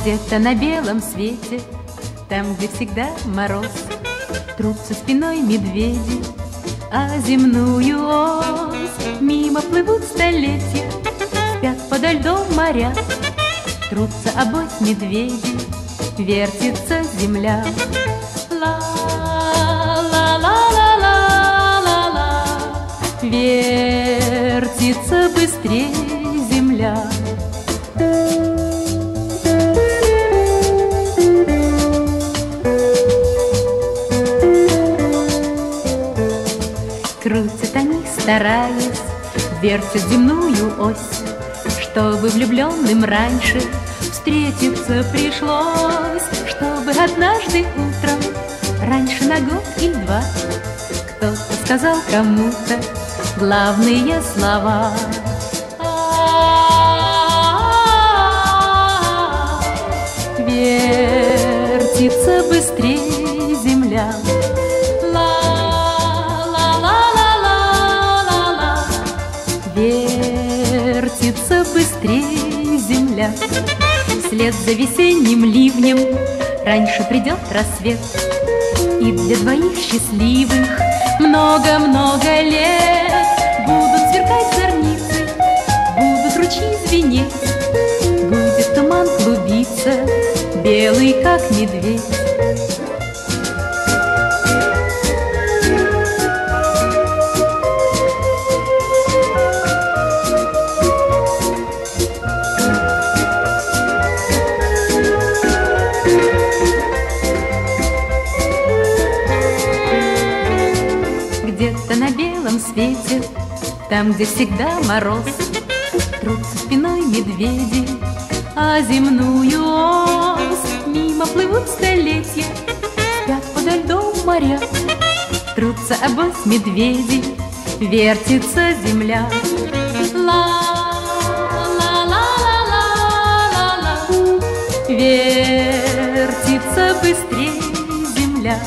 Где-то на белом свете, там, где всегда мороз, трутся спиной медведи, а земную ось мимо плывут столетия, спят подо льдом моря, трутся обось медведи, вертится земля. Ла-ла-ла-ла-ла-ла-ла, вертится быстрее земля. Крутят они, стараясь, вертят земную ось, чтобы влюбленным раньше встретиться пришлось, чтобы однажды утром, раньше на год или два, кто-то сказал кому-то главные слова. Вертится быстрее земля. Вертится быстрее земля. Вслед за весенним ливнем раньше придет рассвет, и для двоих счастливых много-много лет будут сверкать зорницы, будут ручьи звенеть, будет туман клубиться, белый как медведь. Где-то на белом свете, там, где всегда мороз, трутся спиной медведи, а земную ось мимо плывут столетия, спят подо льдом моря, трутся обось медведи, вертится земля. Ла-ла-ла-ла-ла-ла, вертится быстрее земля.